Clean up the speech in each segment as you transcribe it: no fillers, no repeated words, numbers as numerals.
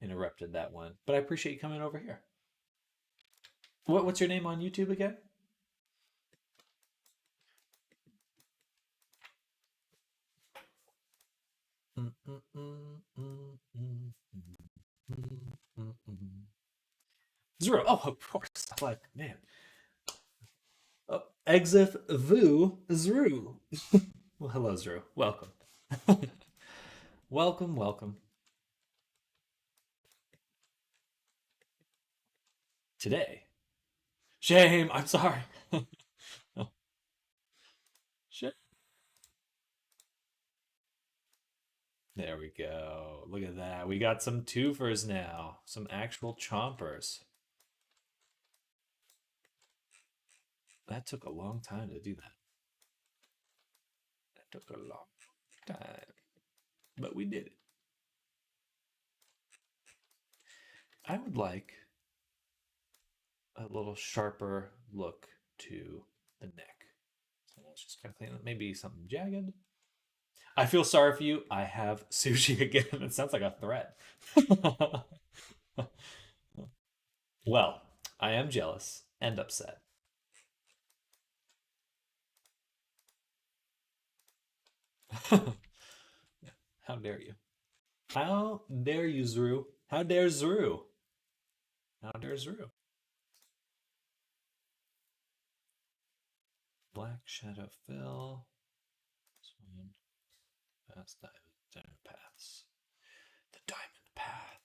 interrupted that one. But I appreciate you coming over here. What's your name on YouTube again? Zero. Oh, of course. Like, man. Oh, Exif Vu Zru. Well, hello, Zru. Welcome. Welcome, welcome. Today. Shame. I'm sorry. Oh, shit. There we go. Look at that. We got some twofers now. Some actual chompers. That took a long time to do that. That took a long time. But we did it. I would like a little sharper look to the neck. So let's just kind of clean it. Maybe something jagged. I feel sorry for you. I have sushi again. It sounds like a threat. Well, I am jealous and upset. How dare you? How dare you, Zru? How dare Zru? How dare Zru? Black shadow fill. This one. Past diamond paths. The diamond path.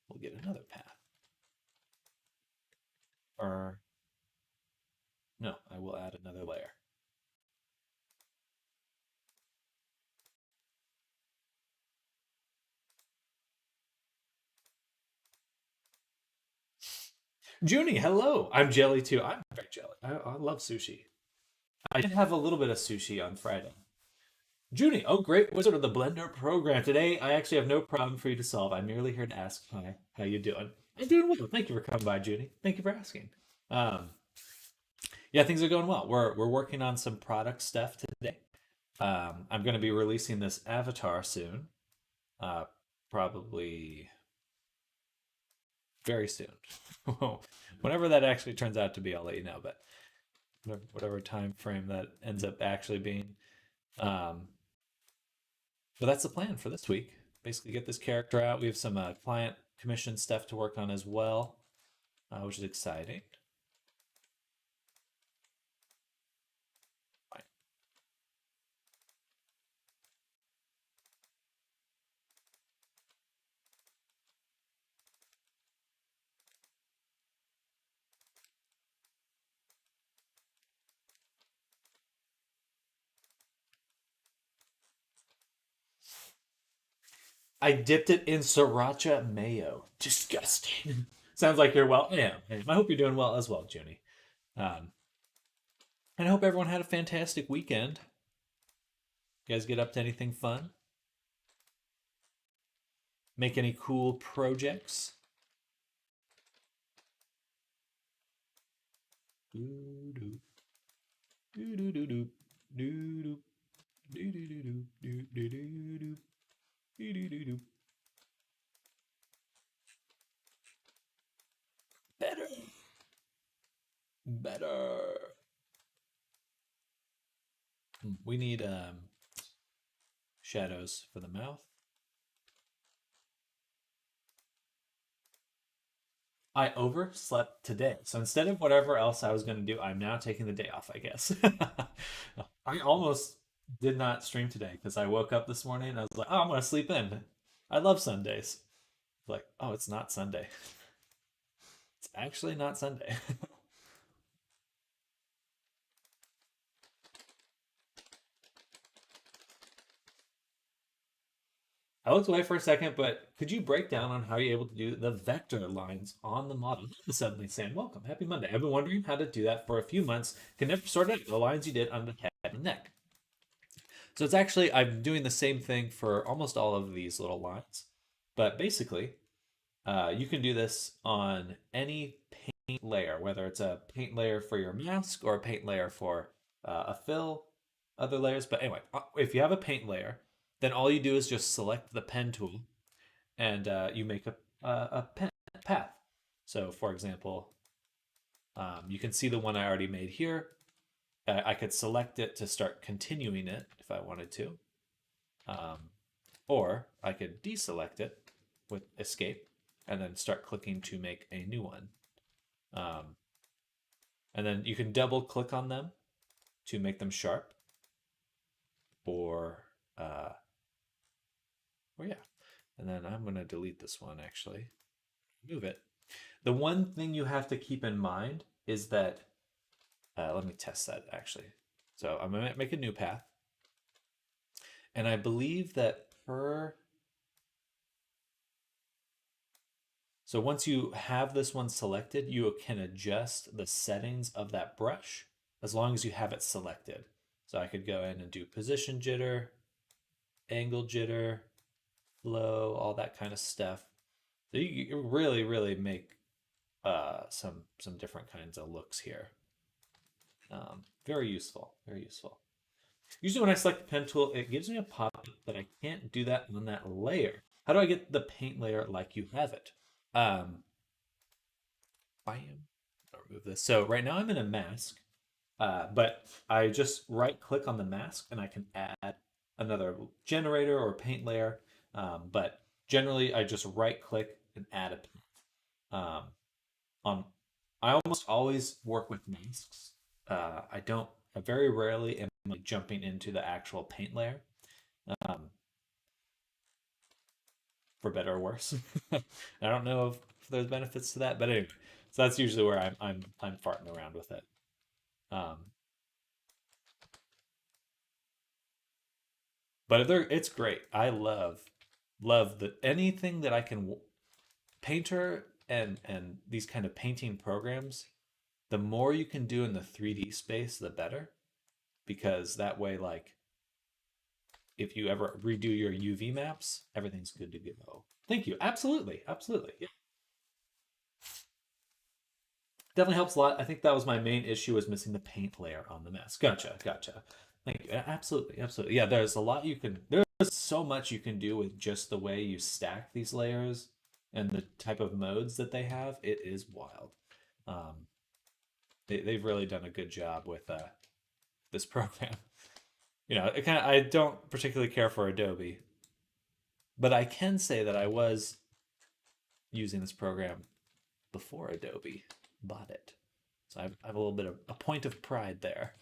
We'll get another path. Or no, I will add another layer. Junie, hello. I'm jelly too. I'm very jelly. I love sushi. I did have a little bit of sushi on Friday. Junie, oh great wizard of the Blender program. Today I actually have no problem for you to solve. I'm merely here to ask hi, how you doing? I'm doing well. Thank you for coming by, Junie. Thank you for asking. Um, yeah, things are going well. We're working on some product stuff today. I'm going to be releasing this avatar soon. Uh, Probably very soon. Whenever that actually turns out to be, I'll let you know. But whatever time frame that ends up actually being. Um, but that's the plan for this week. Basically, get this character out. We have some client commission stuff to work on as well, which is exciting. Fine. I dipped it in sriracha mayo. Disgusting. Sounds like you're well. Yeah, I hope you're doing well as well, Junie. Um, and I hope everyone had a fantastic weekend. You guys get up to anything fun? Make any cool projects? Doo doo doo doo doo doo doo doo doo doo doo doo doo doo doo doo doo doo doo. Better, better. We need shadows for the mouth. I overslept today. So instead of whatever else I was going to do, I'm now taking the day off, I guess. I almost did not stream today because I woke up this morning and I was like, oh, I'm going to sleep in. I love Sundays. Like, oh, it's not Sunday. It's actually not Sunday. I looked away for a second, but could you break down on how you're able to do the vector lines on the model? Suddenly saying, welcome, happy Monday. I've been wondering how to do that for a few months. Can never sort out the lines you did on the head and neck. So it's actually, I'm doing the same thing for almost all of these little lines. But basically, you can do this on any paint layer, whether it's a paint layer for your mask or a paint layer for a fill, other layers. But anyway, if you have a paint layer, then all you do is just select the pen tool and you make a path. So, for example, you can see the one I already made here. I could select it to start continuing it if I wanted to. Or I could deselect it with escape and then start clicking to make a new one. And then you can double click on them to make them sharp. Or yeah. And then I'm going to delete this one actually. Move it. The one thing you have to keep in mind is that, let me test that actually. So I'm going to make a new path. And I believe that so once you have this one selected, you can adjust the settings of that brush as long as you have it selected. So I could go in and do position jitter, angle jitter, flow, all that kind of stuff. So you really, really make some different kinds of looks here. Very useful, very useful. Usually when I select the pen tool, it gives me a pop-up that I can't do that on that layer. How do I get the paint layer like you have it? I'll remove this. So right now I'm in a mask, but I just right click on the mask and I can add another generator or paint layer. But generally I just right click and add a paint. I almost always work with masks. I very rarely am like jumping into the actual paint layer, for better or worse. I don't know if there's benefits to that, but anyway, so that's usually where I'm farting around with it. But it's great. I love anything that I can Painter and these kind of painting programs. The more you can do in the 3D space, the better, because that way, like, if you ever redo your UV maps, everything's good to go. Thank you. Absolutely, absolutely. Yeah. Definitely helps a lot. I think that was my main issue, was missing the paint layer on the mask. Gotcha, gotcha. Thank you. Absolutely, absolutely. Yeah, there's a lot you can. There's so much you can do with just the way you stack these layers and the type of modes that they have. It is wild. Um, they've really done a good job with this program. It kind of, I don't particularly care for Adobe, but I can say that I was using this program before Adobe bought it. So I have a little bit of a point of pride there.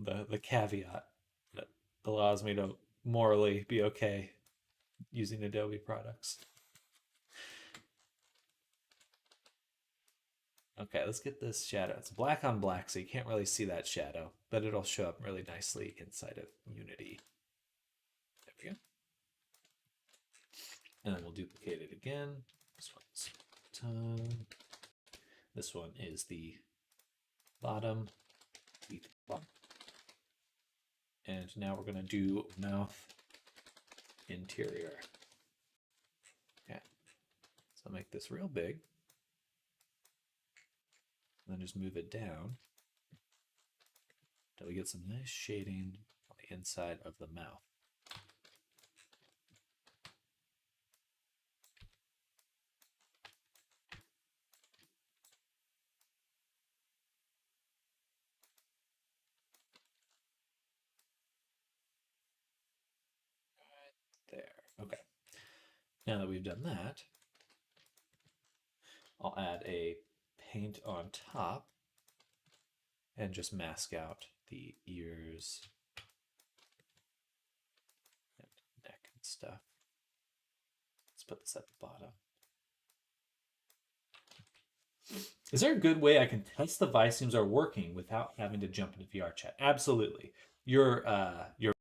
The caveat that allows me to morally be okay using Adobe products. Okay, let's get this shadow. It's black on black, so you can't really see that shadow, but it'll show up really nicely inside of Unity. There we go. And then we'll duplicate it again. This one's tongue. This one is the bottom. And now we're going to do mouth interior. Okay. So I'll make this real big. And then just move it down until we get some nice shading on the inside of the mouth. There. Okay. Now that we've done that, I'll add a paint on top and just mask out the ears and neck and stuff. Let's put this at the bottom. Is there a good way I can test the Viseams are working without having to jump into VR chat? Absolutely. Your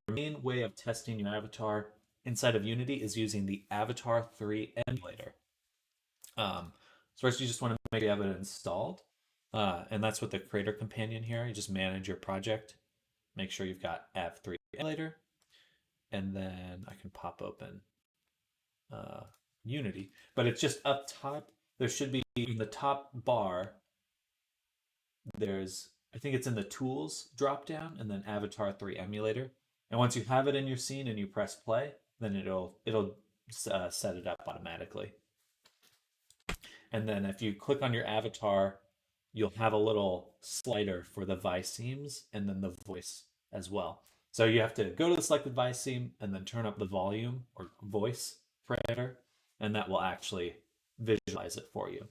main way of testing your avatar inside of Unity is using the Avatar 3 emulator. So first you just want to make sure you have it installed. And that's with the Creator Companion here. You just manage your project. Make sure you've got Av3 emulator. And then I can pop open Unity. But it's just up top. There should be in the top bar, there's, I think it's in the Tools drop down, and then Avatar 3 emulator. And once you have it in your scene and you press play, then it'll set it up automatically. And then if you click on your avatar, you'll have a little slider for the Visemes and then the voice as well. So you have to go to the selected Viseme and then turn up the volume or voice parameter, and that will actually visualize it for you.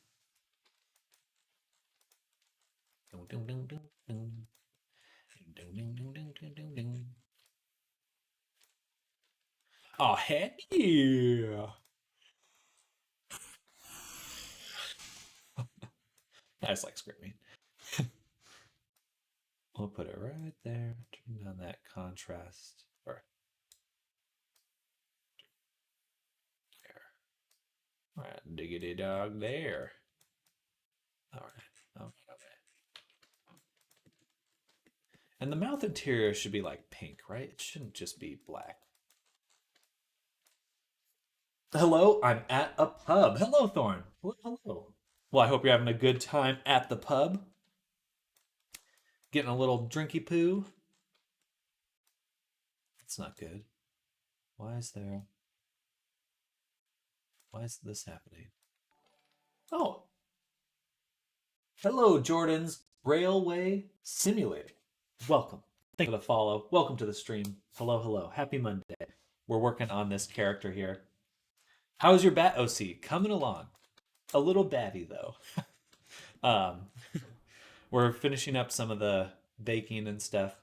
Oh, heck yeah. I just like screaming. We'll put it right there. Turn down that contrast. Or there. All right, diggity dog there. All right. Okay. And the mouth interior should be like pink, right? It shouldn't just be black. Hello, I'm at a pub. Hello, Thorn. Hello. Well, I hope you're having a good time at the pub. Getting a little drinky poo. That's not good. Why is this happening? Oh. Hello, Jordan's Railway Simulator. Welcome. Thank you for the follow. Welcome to the stream. Hello, hello. Happy Monday. We're working on this character here. How's your bat OC? Coming along. A little batty though. We're finishing up some of the baking and stuff.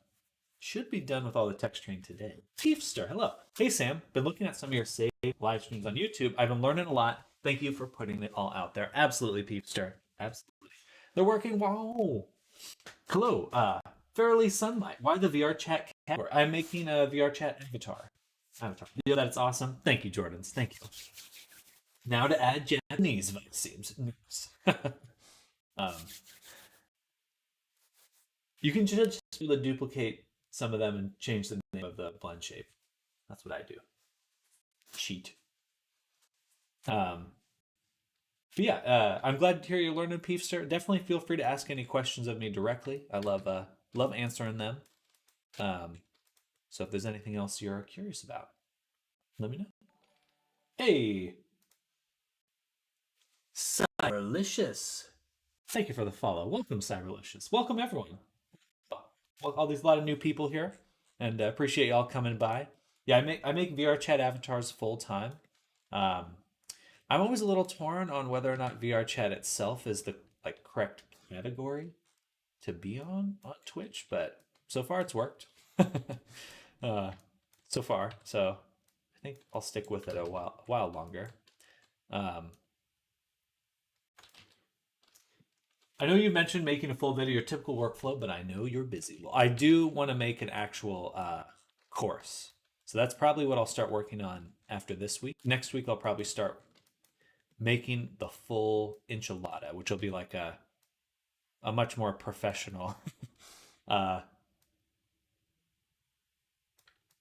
Should be done with all the texturing today. Peefster, hello. Hey Sam, been looking at some of your saved live streams on YouTube. I've been learning a lot. Thank you for putting it all out there. Absolutely, Peefster. Absolutely. They're working. Wow. Hello. Fairly Sunlight. Why the VR chat category? I'm making a VR chat avatar. You know that's awesome. Thank you, Jordans. Thank you. Now to add Japanese Visemes. You can just duplicate some of them and change the name of the blend shape. That's what I do. Cheat. But yeah, I'm glad to hear you're learning Peefster. Definitely feel free to ask any questions of me directly. I love answering them. So if there's anything else you're curious about, let me know. Hey, Cyberlicious. Thank you for the follow. Welcome, Cyberlicious. Welcome, everyone. Well, there's a lot of new people here, and appreciate y'all coming by. Yeah, I make VR chat avatars full time. I'm always a little torn on whether or not VR chat itself is the correct category to be on Twitch, but so far it's worked. So far, so I think I'll stick with it a while longer. I know you mentioned making a full video, your typical workflow, but I know you're busy. Well, I do want to make an actual course. So that's probably what I'll start working on after this week. Next week, I'll probably start making the full enchilada, which will be like a much more professional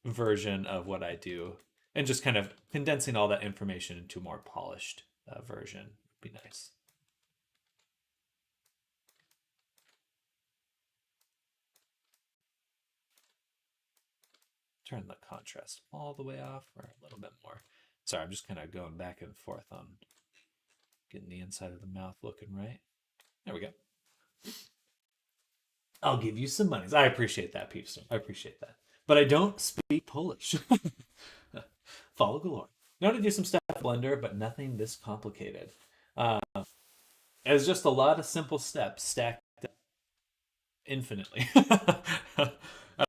version of what I do. And just kind of condensing all that information into a more polished version would be nice. Turn the contrast all the way off or a little bit more. Sorry, I'm just kind of going back and forth on getting the inside of the mouth looking right. There we go. I'll give you some monies. I appreciate that, Peepster. I appreciate that. But I don't speak Polish. Follow galore. Know how to do some stuff in Blender, but nothing this complicated. It's just a lot of simple steps stacked up infinitely. I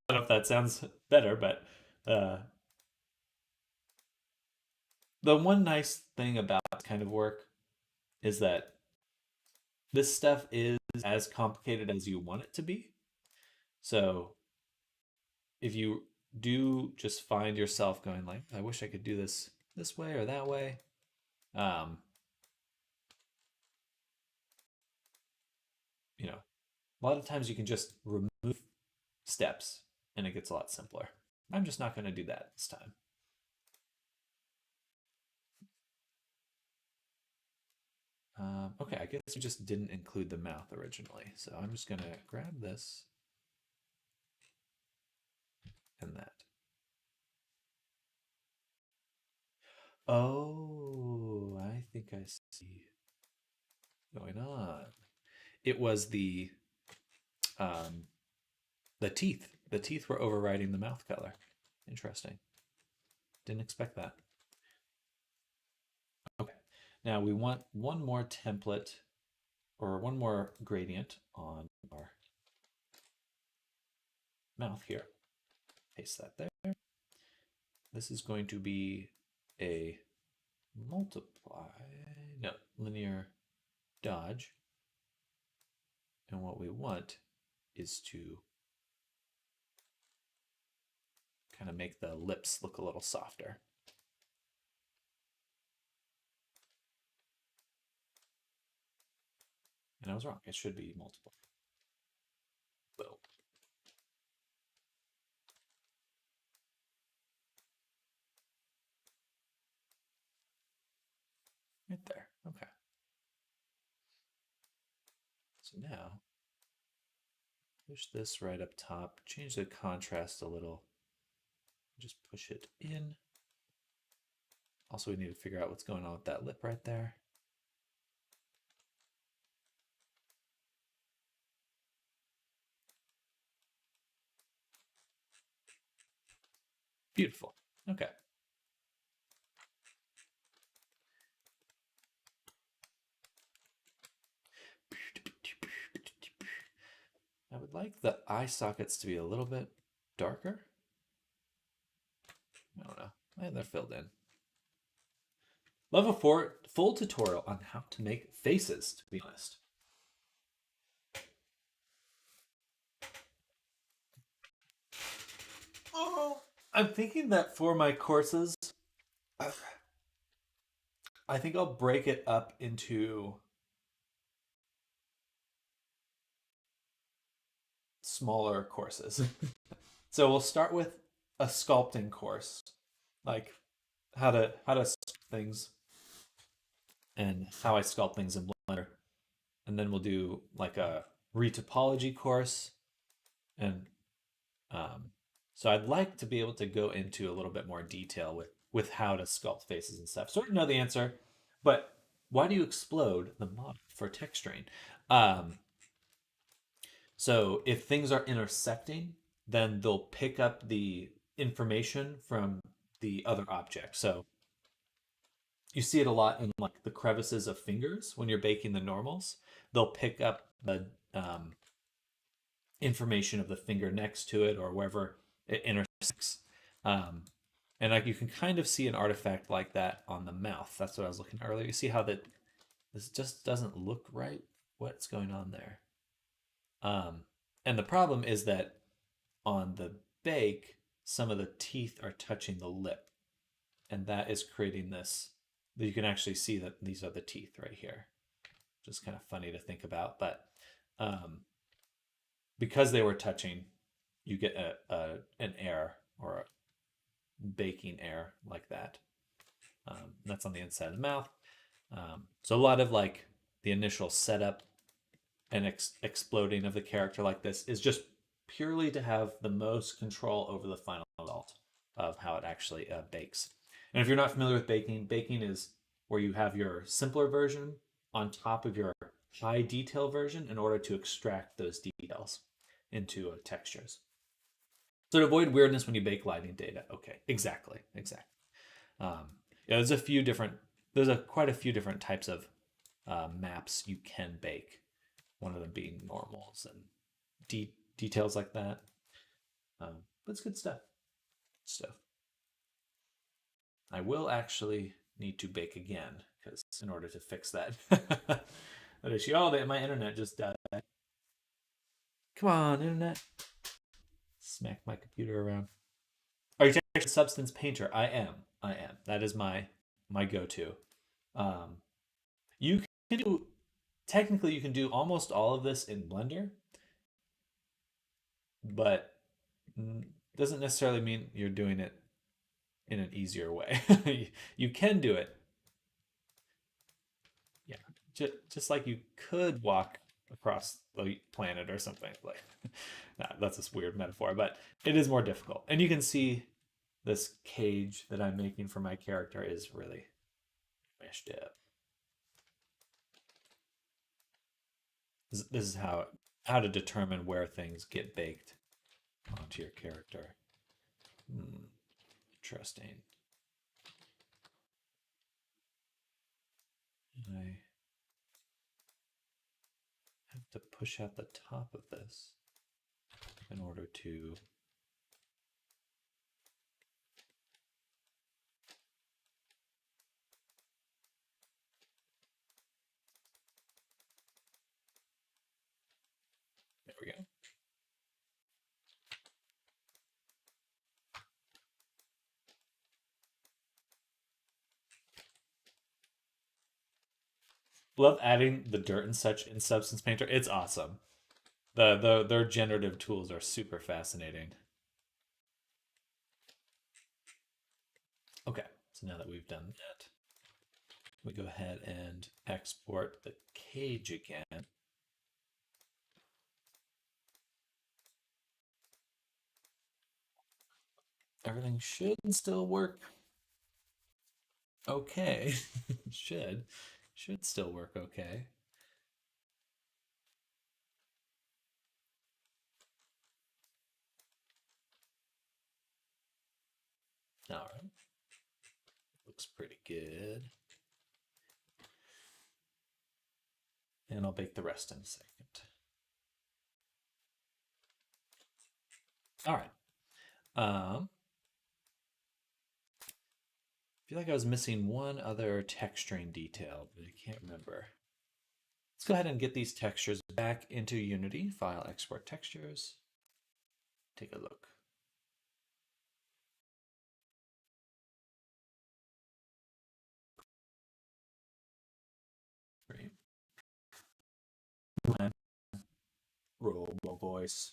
don't know if that sounds better, but the one nice thing about this kind of work is that this stuff is as complicated as you want it to be. So if you do just find yourself going like, I wish I could do this way or that way, you know, a lot of times you can just remove steps and it gets a lot simpler. I'm just not going to do that this time. Okay, I guess we just didn't include the mouth originally. So I'm just going to grab this and that. Oh, I think I see going on. It was um the teeth. The teeth were overriding the mouth color. Interesting. Didn't expect that. Okay. Now we want one more template or one more gradient on our mouth here. Paste that there. This is going to be a linear dodge. And what we want is to kind of make the lips look a little softer. And I was wrong. It should be multiple. Boom. Right there. Okay. So now, push this right up top. Change the contrast a little. Just push it in. Also, we need to figure out what's going on with that lip right there. Beautiful. Okay. I would like the eye sockets to be a little bit darker. I don't know. And they're filled in. Love a full tutorial on how to make faces, to be honest. Oh, I'm thinking that for my courses, I think I'll break it up into smaller courses. So we'll start with a sculpting course, like how to sculpt things and how I sculpt things in Blender, and then we'll do like a retopology course, and so I'd like to be able to go into a little bit more detail with how to sculpt faces and stuff. Sort of know the answer, but why do you explode the model for texturing? So if things are intersecting, then they'll pick up the information from the other object. So you see it a lot in like the crevices of fingers when you're baking the normals. They'll pick up the information of the finger next to it or wherever it intersects. And like you can kind of see an artifact like that on the mouth. That's what I was looking at earlier. You see how this just doesn't look right? What's going on there? And the problem is that on the bake, some of the teeth are touching the lip. And that is creating this. You can actually see that these are the teeth right here. Just kind of funny to think about. But because they were touching, you get an error or a baking error like that. That's on the inside of the mouth. So a lot of like the initial setup and exploding of the character like this is just purely to have the most control over the final result of how it actually bakes. And if you're not familiar with baking, baking is where you have your simpler version on top of your high detail version in order to extract those details into textures. So to avoid weirdness when you bake lighting data. Okay, exactly. Yeah, there's quite a few different types of maps you can bake. One of them being normals and details like that. But it's good stuff. I will actually need to bake again because in order to fix that that issue. Oh, my internet just died. Come on, internet. Smack my computer around. Are you checking Substance Painter? I am. That is my go-to. You can do technically you can do almost all of this in Blender, but doesn't necessarily mean you're doing it in an easier way. You can do it. Yeah, just like you could walk across the planet or something. Like, nah, that's a weird metaphor, but it is more difficult. And you can see this cage that I'm making for my character is really messed up. This is how to determine where things get baked onto your character. Interesting. And I have to push out the top of this in order to there we go. Love adding the dirt and such in Substance Painter. It's awesome. Their generative tools are super fascinating. Okay, so now that we've done that, we go ahead and export the cage again. Everything should still work okay. should still work okay. All right. Looks pretty good. And I'll bake the rest in a second. All right. I feel like I was missing one other texturing detail, but I can't remember. Let's go ahead and get these textures back into Unity. File, export textures. Take a look. Great. Robo voice.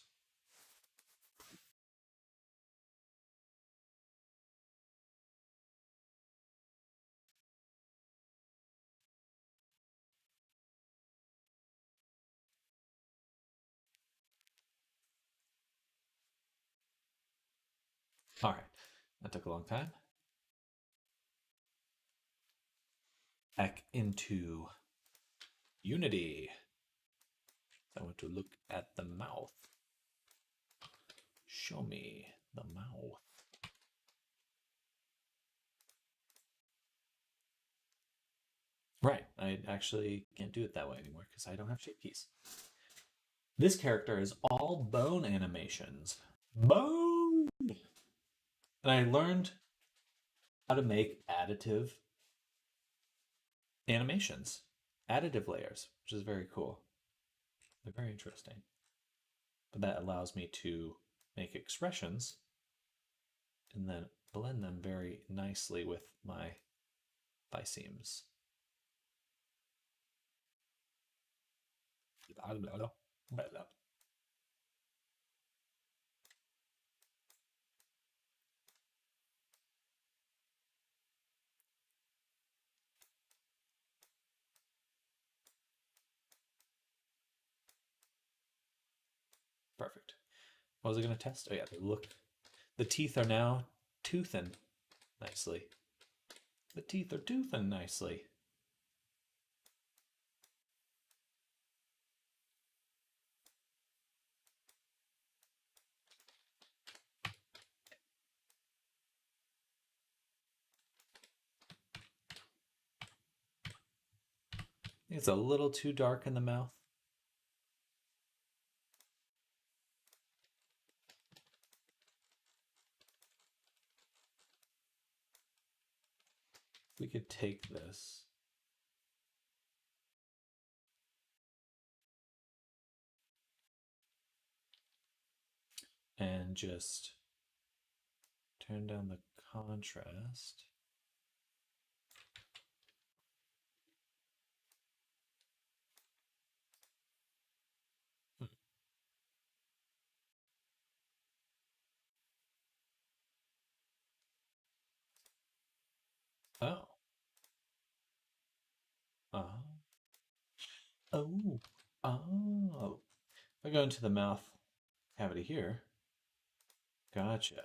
All right, that took a long time. Back into Unity. I want to look at the mouth. Show me the mouth. Right, I actually can't do it that way anymore because I don't have shape keys. This character is all bone animations. Bone! And I learned how to make additive animations, additive layers, which is very cool. They're very interesting. But that allows me to make expressions and then blend them very nicely with my biseams. Perfect. What was I going to test? Oh yeah, look. The teeth are now toothing nicely. The teeth are toothing nicely. It's a little too dark in the mouth. We could take this and just turn down the contrast. Oh. Oh. Oh. If I go into the mouth cavity here, gotcha.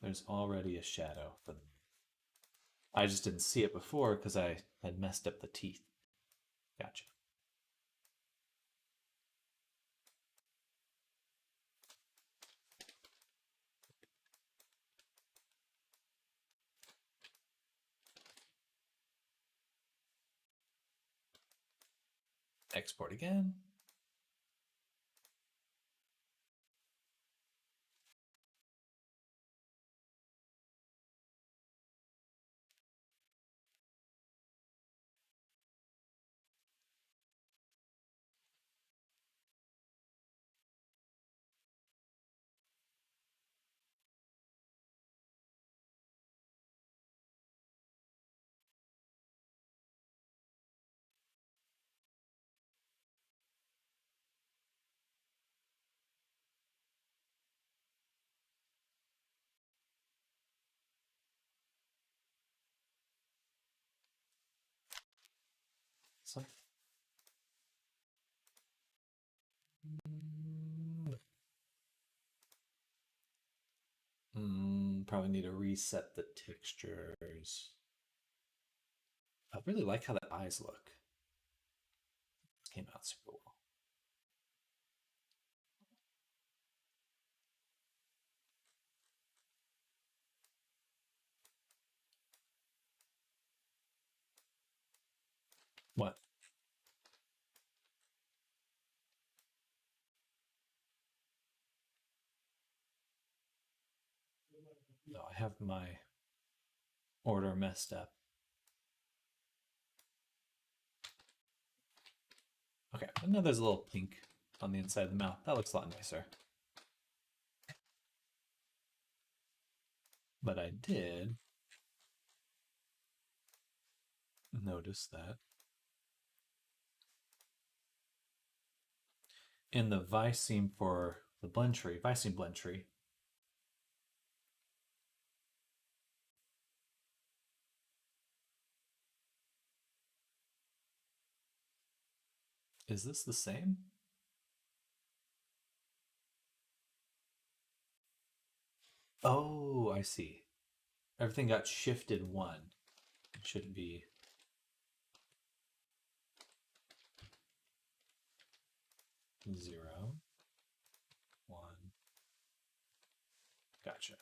There's already a shadow for them. I just didn't see it before because I had messed up the teeth. Gotcha. Export again. So, probably need to reset the textures. I really like how the eyes look. Came out super well. What? No, I have my order messed up. Okay, and now there's a little pink on the inside of the mouth. That looks a lot nicer. But I did notice that in the Viceme for the blend tree, Viceme blend tree, is this the same? Oh, I see. Everything got shifted one. It should be 0, 1. Gotcha.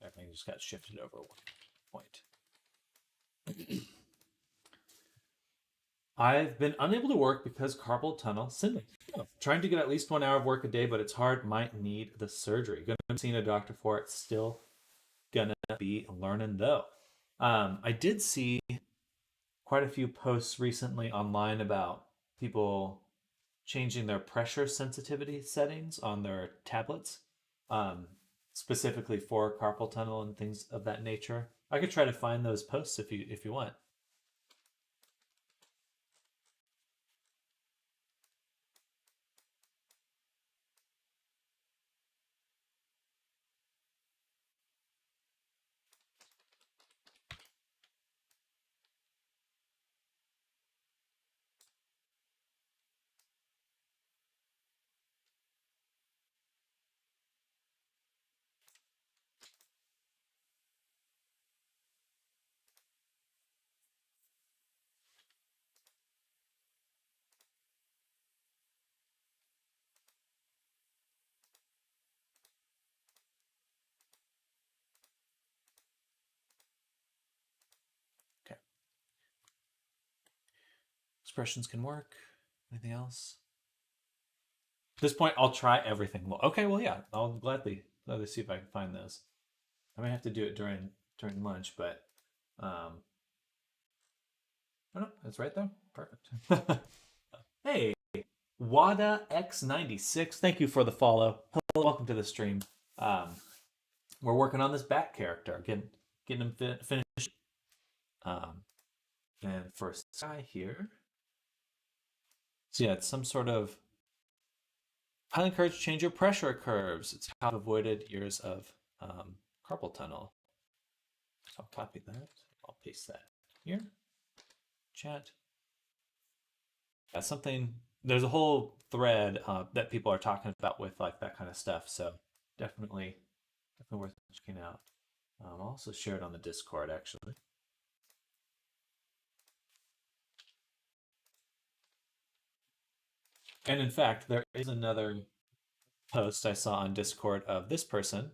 Everything just got shifted over 1 point. I've been unable to work because carpal tunnel syndrome. Trying to get at least 1 hour of work a day, but it's hard. Might need the surgery. Gonna be seeing a doctor for it. Still gonna be learning though. I did see quite a few posts recently online about people changing their pressure sensitivity settings on their tablets, um, specifically for carpal tunnel and things of that nature. I could try to find those posts if you want. Okay. Expressions can work. Anything else? At this point, I'll try everything. Well, okay, well, yeah, I'll gladly see if I can find those. I might have to do it during lunch, but oh no, it's right there. Perfect. Hey, Wada X96, thank you for the follow. Hello, welcome to the stream. Um, we're working on this bat character, getting him finished. Um, and for Sky here, so yeah, it's some sort of highly encouraged change your pressure curves. It's how I've avoided years of carpal tunnel. So I'll copy that. I'll paste that here. Chat. That's something. There's a whole thread that people are talking about with like that kind of stuff. So definitely, definitely worth checking out. I'll also share it on the Discord actually. And in fact, there is another post I saw on Discord of this person,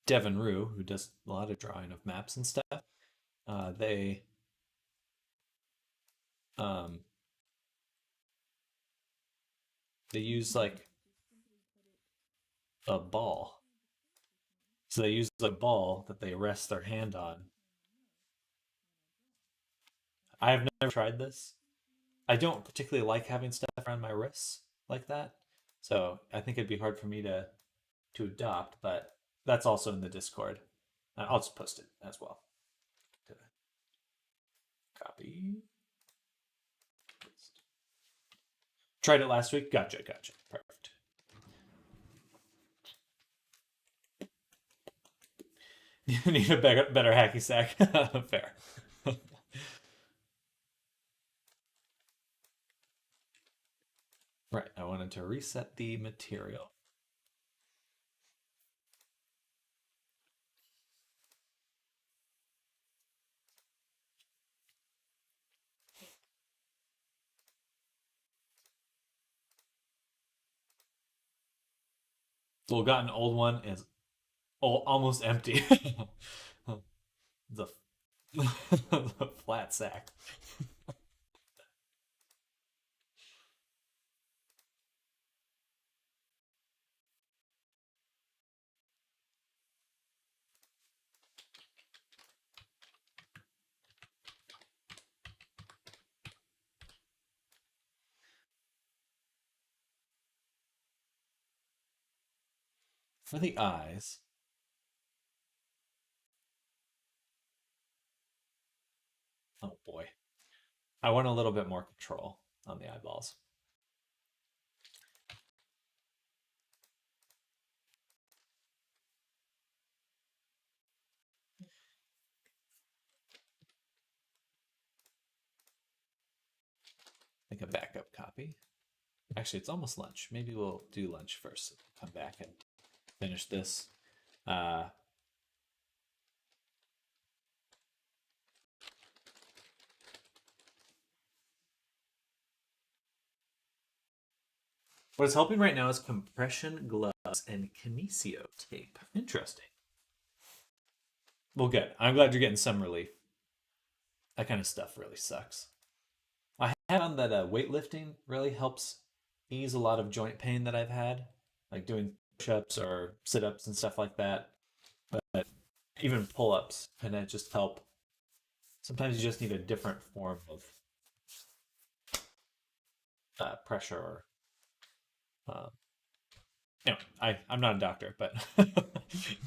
Devin Rue, who does a lot of drawing of maps and stuff. They um, they use like a ball. So they use a ball that they rest their hand on. I have never tried this. I don't particularly like having stuff around my wrists like that. So I think it'd be hard for me to adopt, but that's also in the Discord. I'll just post it as well. Copy. Paste. Tried it last week. Gotcha. Perfect. You need a better hacky sack. Fair. Right. I wanted to reset the material. The Gotten Old one is almost empty. the, the flat sack. For the eyes. Oh boy. I want a little bit more control on the eyeballs. Like a backup copy. Actually, it's almost lunch. Maybe we'll do lunch first. Come back and finish this. Uh, what is helping right now is compression gloves and kinesio tape. Interesting. Well, good. I'm glad you're getting some relief. That kind of stuff really sucks. I have found that weightlifting really helps ease a lot of joint pain that I've had, like doing push-ups or sit-ups and stuff like that. But even pull-ups can just help. Sometimes you just need a different form of pressure or anyway, I'm not a doctor, but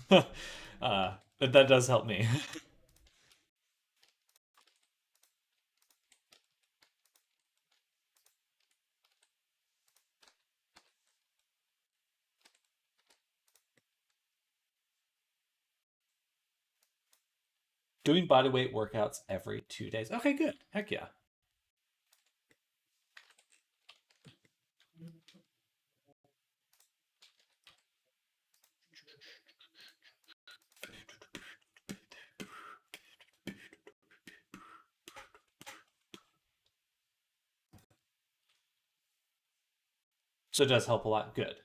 that does help me. Doing body weight workouts every 2 days. Okay, good. Heck yeah. So it does help a lot. Good.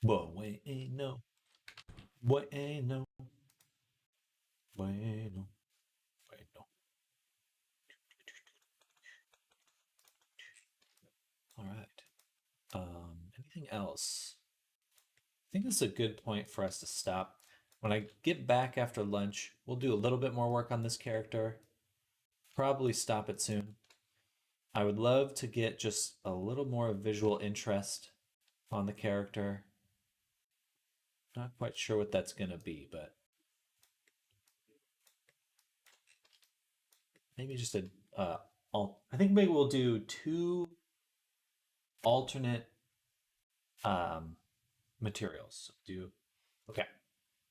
Bueno. Bueno. Bueno. Bueno. All right. Anything else? I think this is a good point for us to stop. When I get back after lunch, we'll do a little bit more work on this character. Probably stop it soon. I would love to get just a little more visual interest on the character. Not quite sure what that's going to be, but maybe just a I think maybe we'll do two alternate materials. So do okay.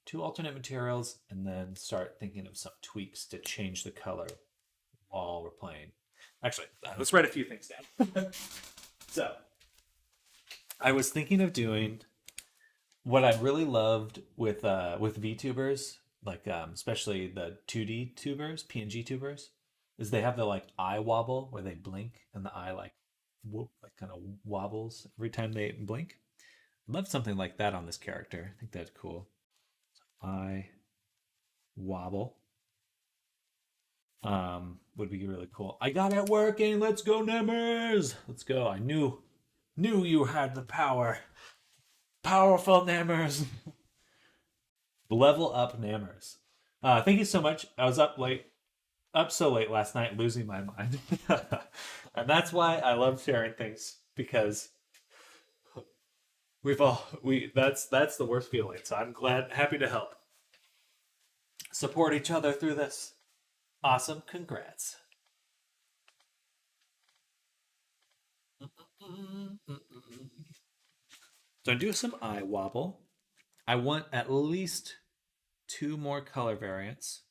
Two alternate materials, and then start thinking of some tweaks to change the color while we're playing. Actually, let's write a few things down. So, I was thinking of doing what I really loved with VTubers, like especially the 2D tubers, PNG tubers, is they have the like eye wobble where they blink and the eye like whoop, like kind of wobbles every time they blink. I'd love something like that on this character. I think that's cool. Eye wobble would be really cool. I got it working. Let's go, Nemers. Let's go. I knew you had the power. Powerful Nemers. Level up Namers. Thank you so much. I was up so late last night, losing my mind, and that's why I love sharing things because that's the worst feeling. So I'm happy to help support each other through this. Awesome, congrats. So do some eye wobble. I want at least two more color variants.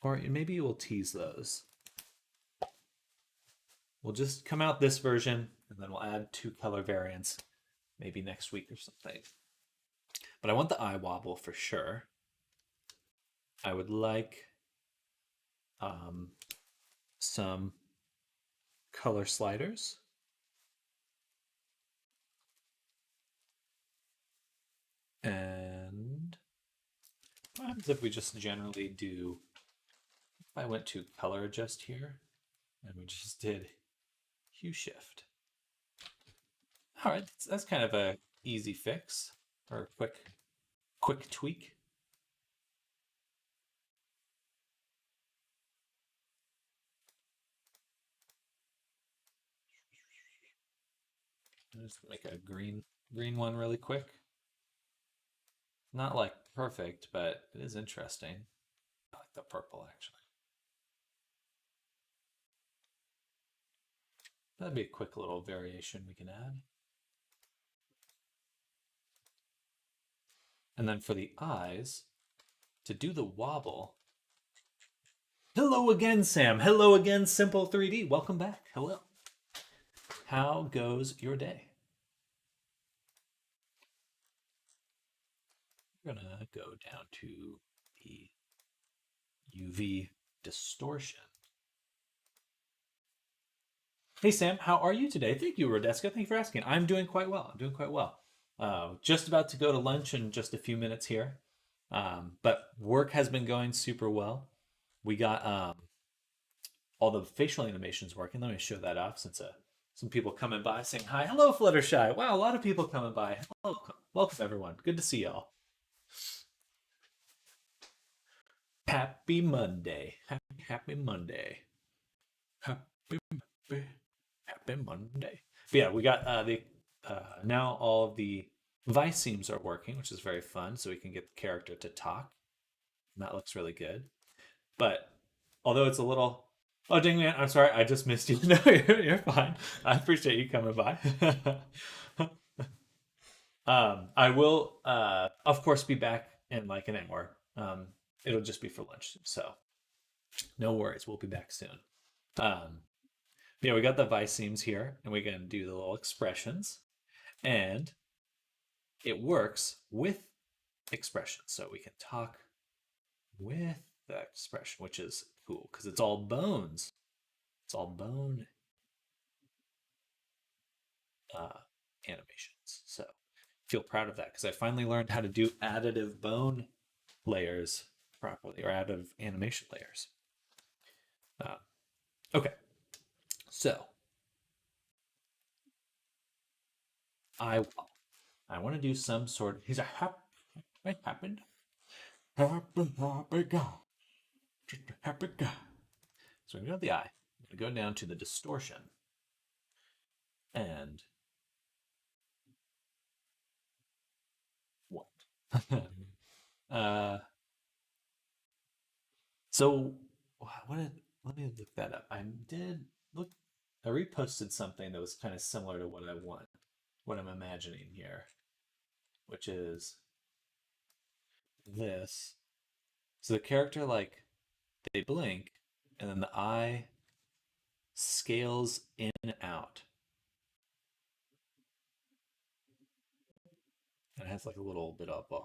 Or maybe we'll tease those. We'll just come out this version and then we'll add two color variants maybe next week or something. But I want the eye wobble for sure. I would like some color sliders. And what happens if we just generally do, if I went to color adjust here and we just did hue shift. All right, that's kind of a easy fix or a quick tweak. Just make a green one really quick. Not like perfect, but it is interesting. I like the purple actually. That'd be a quick little variation we can add. And then for the eyes, to do the wobble. Hello again, Sam. Hello again, Simple 3D. Welcome back. Hello. How goes your day? We're gonna go down to the UV distortion. Hey Sam, how are you today? Thank you, Rodeska. Thank you for asking. I'm doing quite well. I'm doing quite well. Just about to go to lunch in just a few minutes here. But work has been going super well. We got all the facial animations working. Let me show that off since some people coming by saying hi. Hello, Fluttershy. Wow, a lot of people coming by. Welcome everyone. Good to see y'all. Happy Monday. Happy Monday. Happy Monday. But yeah, we got the now all of the vice seams are working, which is very fun. So we can get the character to talk. And that looks really good. But although it's a little, oh dang man, I'm sorry, I just missed you. No, you're fine. I appreciate you coming by. I will, of course, be back in like an hour. It'll just be for lunch, so no worries. We'll be back soon. Yeah, we got the vice seams here, and we're gonna do the little expressions, and it works with expressions, so we can talk with the expression, which is cool because it's all bones. It's all bone animations. So feel proud of that because I finally learned how to do additive bone layers properly or additive animation layers. Okay, so I want to do some sort of. He's a happy happened. Happy guy. Just a happy guy. So I'm going to go to the eye. I'm going to go down to the distortion. And what? So what did let me look that up. I did look I reposted something that was kind of similar to what I want, what I'm imagining here, which is this. So the character, like, they blink, and then the eye scales in and out. And it has like a little bit of a,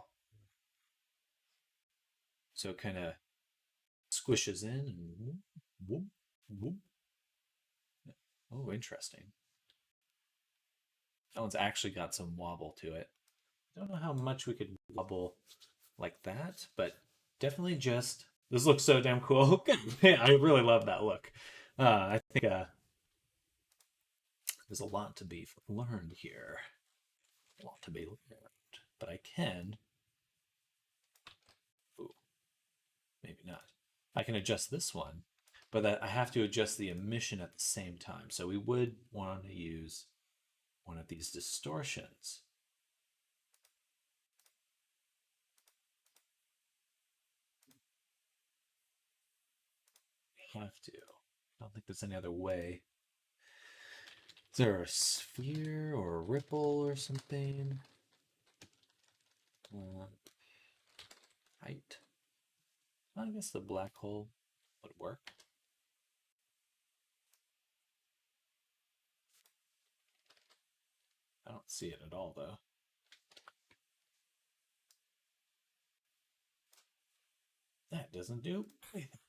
so it kind of squishes in and whoop, whoop, whoop. Oh, interesting. That one's actually got some wobble to it. Don't know how much we could wobble like that, but definitely just this looks so damn cool. Yeah, I really love that look. I think there's a lot to be learned here. A lot to be learned, but I can. Ooh, maybe not. I can adjust this one, but that I have to adjust the emission at the same time. So we would want to use one of these distortions. We have to. I don't think there's any other way. Is there a sphere or a ripple or something? Height. I guess the black hole would work. I don't see it at all, though. That doesn't do anything.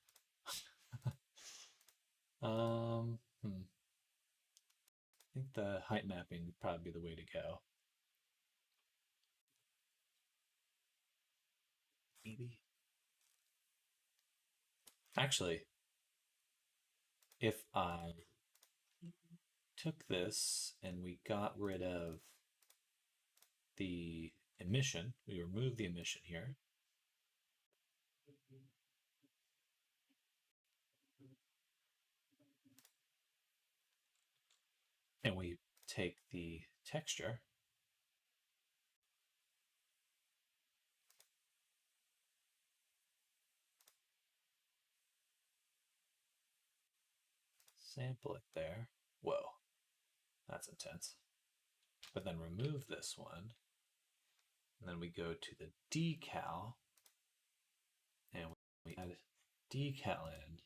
I think the height mapping would probably be the way to go. Maybe. Actually, if I took this and we got rid of the emission, we remove the emission here. And we take the texture. Sample it there. Whoa, that's intense. But then remove this one. And then we go to the decal. And we add decal in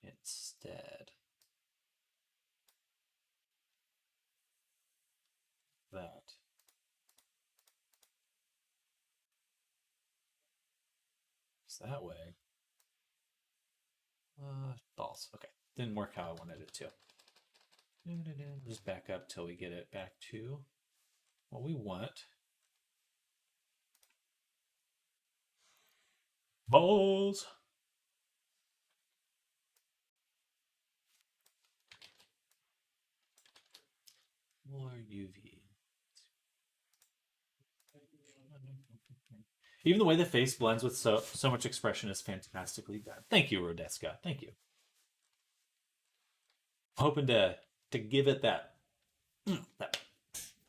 instead. That. So that way. False. Okay. Didn't work how I wanted it to. Just back up till we get it back to what we want. Balls. More UV. Even the way the face blends with so much expression is fantastically done. Thank you, Rodeska. Thank you. Hoping to give it that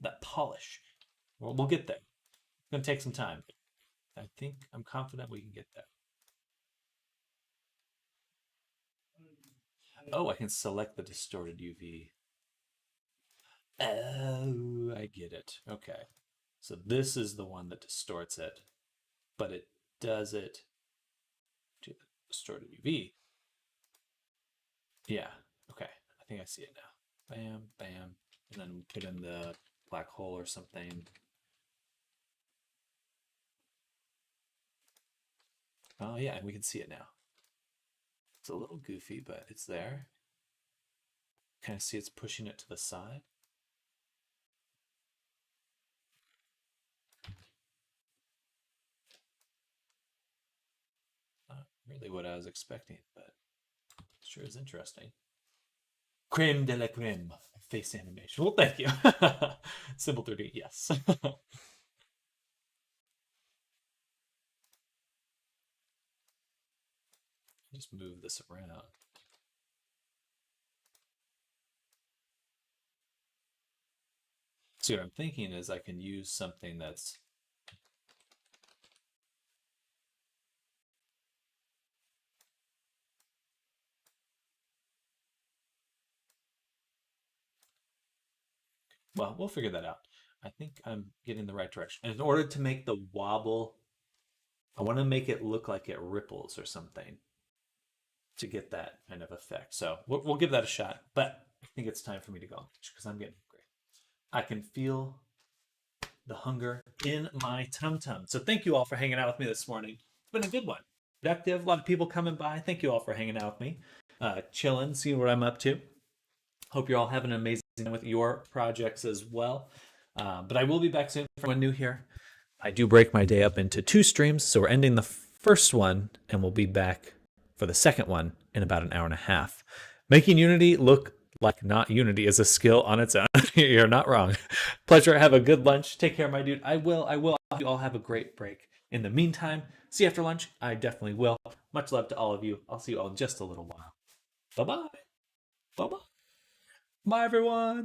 that polish. We'll get there. It's gonna take some time. I think I'm confident we can get there. Oh, I can select the distorted UV. Oh, I get it. Okay. So this is the one that distorts it, but it does it to the distorted UV. Yeah. Okay. I think I see it now. Bam, bam. And then put in the black hole or something. Oh, yeah, and we can see it now. It's a little goofy, but it's there. Kind of see it's pushing it to the side. Not really what I was expecting, but it sure is interesting. Creme de la creme face animation. Well, thank you. Simple 3D, yes. Just move this around. So what I'm thinking is I can use something that's Well, we'll figure that out. I think I'm getting the right direction. And in order to make the wobble, I want to make it look like it ripples or something to get that kind of effect. So we'll give that a shot. But I think it's time for me to go because I'm getting hungry. I can feel the hunger in my tum-tum. So thank you all for hanging out with me this morning. It's been a good one. Productive. A lot of people coming by. Thank you all for hanging out with me. Chilling, seeing what I'm up to. Hope you're all having an amazing time with your projects as well. But I will be back soon for one new here. I do break my day up into 2 streams, so we're ending the first one, and we'll be back for the second one in about an hour and a half. Making Unity look like not Unity is a skill on its own. You're not wrong. Pleasure. Have a good lunch. Take care, my dude. I will. You all have a great break. In the meantime, see you after lunch. I definitely will. Much love to all of you. I'll see you all in just a little while. Bye-bye. Bye-bye. Bye, everyone.